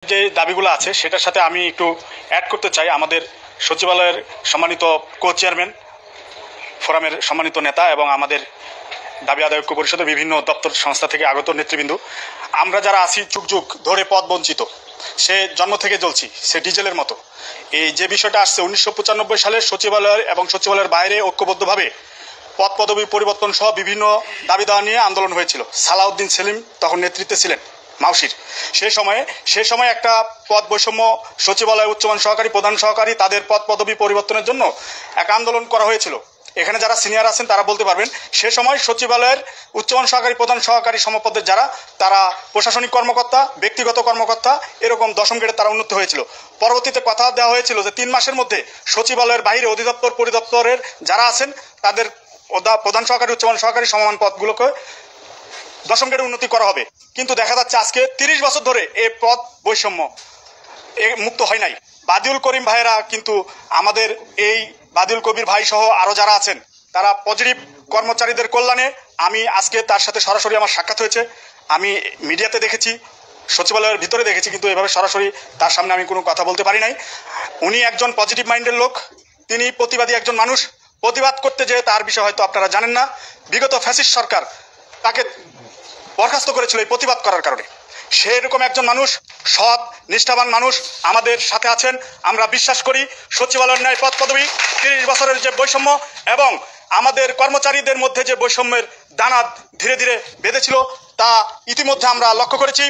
যে দাবিগুলো আছে সেটার সাথে আমি একটু অ্যাড করতে চাই। আমাদের সচিবালয়ের সম্মানিত কো চেয়ারম্যান, ফোরামের সম্মানিত নেতা এবং আমাদের দাবি আদায় ঐক্য পরিষদের বিভিন্ন দপ্তর সংস্থা থেকে আগত নেতৃবৃন্দ, আমরা যারা আছি যুগ যুগ ধরে পদ বঞ্চিত, সে জন্ম থেকে জ্বলছি, সে ডিজেলের মতো। এই যে বিষয়টা আসছে 1995 সালে সচিবালয়ের এবং সচিবালয়ের বাইরে ঐক্যবদ্ধভাবে পদ পদবি পরিবর্তন সহ বিভিন্ন দাবি দেওয়া নিয়ে আন্দোলন হয়েছিল। সালাউদ্দিন সেলিম তখন নেতৃত্বে ছিলেন মাউশির। সে সময় একটা পদ বৈষম্য, সচিবালয় উচ্চমান সহকারী, প্রধান সহকারী, তাদের পদ পদবি পরিবর্তনের জন্য এক আন্দোলন করা হয়েছিল। এখানে যারা সিনিয়র আছেন তারা বলতে পারবেন, সে সময় সচিবালয়ের উচ্চমান সহকারী, প্রধান সহকারী সমপদের যারা, তারা প্রশাসনিক কর্মকর্তা, ব্যক্তিগত কর্মকর্তা, এরকম দশম গ্রেডে তারা উন্নত হয়েছিল। পরবর্তীতে কথা দেওয়া হয়েছিল যে 3 মাসের মধ্যে সচিবালয়ের বাইরে অধিদপ্তর পরিদপ্তরের যারা আছেন তাদের প্রধান সহকারী, উচ্চমান সহকারী সমমান পদগুলোকে দশম গ্রেডে উন্নতি করা হবে। কিন্তু দেখা যাচ্ছে আজকে 30 বছর ধরে এই পদ বৈষম্য মুক্ত হয় নাই। বাদিউল করিম ভাইয়েরা কিন্তু আমাদের এই বাদিউল কবির ভাই সহ আরও যারা আছেন তারা পজিটিভ কর্মচারীদের কল্যাণে, আমি আজকে তার সাথে সরাসরি আমার সাক্ষাৎ হয়েছে, আমি মিডিয়াতে দেখেছি, সচিবালয়ের ভিতরে দেখেছি, কিন্তু এভাবে সরাসরি তার সামনে আমি কোনো কথা বলতে পারি নাই। উনি একজন পজিটিভ মাইন্ডের লোক, তিনি প্রতিবাদী একজন মানুষ। প্রতিবাদ করতে যেয়ে তার বিষয় হয়তো আপনারা জানেন না, বিগত ফ্যাসিস্ট সরকার তাকে বরখাস্ত করেছিল এই প্রতিবাদ করার কারণে। সেরকম একজন মানুষ, সৎ নিষ্ঠাবান মানুষ আমাদের সাথে আছেন। আমরা বিশ্বাস করি সচিবালয়ের ন্যায় পদ পদবি, 30 বছরের যে বৈষম্য এবং আমাদের কর্মচারীদের মধ্যে যে বৈষম্যের দানা ধীরে ধীরে বেঁধেছিল তা ইতিমধ্যে আমরা লক্ষ্য করেছি।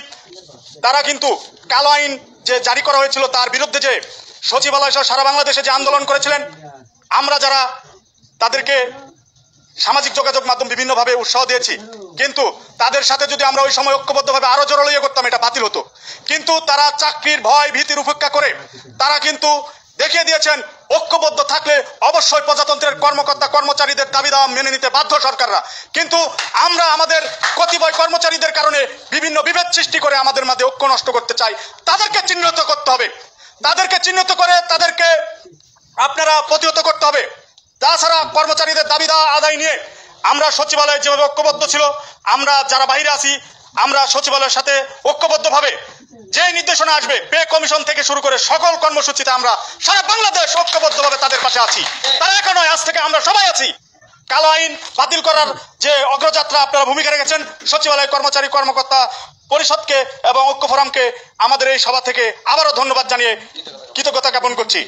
তারা কিন্তু কালো আইন যে জারি করা হয়েছিল তার বিরুদ্ধে যে সচিবালয় সহ সারা বাংলাদেশে যে আন্দোলন করেছিলেন, আমরা যারা তাদেরকে সামাজিক যোগাযোগ মাধ্যম বিভিন্নভাবে উৎসাহ দিয়েছি, কিন্তু তাদের সাথে যদি আমরা ওই সময় ঐক্যবদ্ধভাবে আরো জোরালো করতাম এটা বাতিল হতো। কিন্তু তারা চাকরির ভয় ভীতির উপেক্ষা করে তারা কিন্তু দেখিয়ে দিয়েছেন ঐক্যবদ্ধ থাকলে অবশ্যই প্রজাতন্ত্রের কর্মকর্তা কর্মচারীদের দাবি দাওয়া মেনে নিতে বাধ্য সরকাররা। কিন্তু আমরা আমাদের কতিপয় কর্মচারীদের কারণে বিভিন্ন বিভেদ সৃষ্টি করে আমাদের মধ্যে ঐক্য নষ্ট করতে চাই। তাদেরকে চিহ্নিত করতে হবে, তাদেরকে চিহ্নিত করে তাদেরকে আপনারা প্রতিহত করতে হবে। তাছাড়া কর্মচারীদের দাবি দেওয়া আদায় নিয়ে আমরা সচিবালয়ে যেভাবে ঐক্যবদ্ধ ছিল, আমরা যারা বাইরে আছি আমরা সচিবালয়ের সাথে ঐক্যবদ্ধভাবে যে নির্দেশনা আসবে পে কমিশন থেকে শুরু করে সকল কর্মসূচিতে আমরা সারা বাংলাদেশ ঐক্যবদ্ধভাবে তাদের পাশে আছি। তারা একা নয়, আজ থেকে আমরা সবাই আছি। কালো আইন বাতিল করার যে অগ্রযাত্রা আপনারা ভূমিকা রেখেছেন, সচিবালয় কর্মচারী কর্মকর্তা পরিষদকে এবং ঐক্য ফোরামকে আমাদের এই সভা থেকে আবারও ধন্যবাদ জানিয়ে কৃতজ্ঞতা জ্ঞাপন করছি।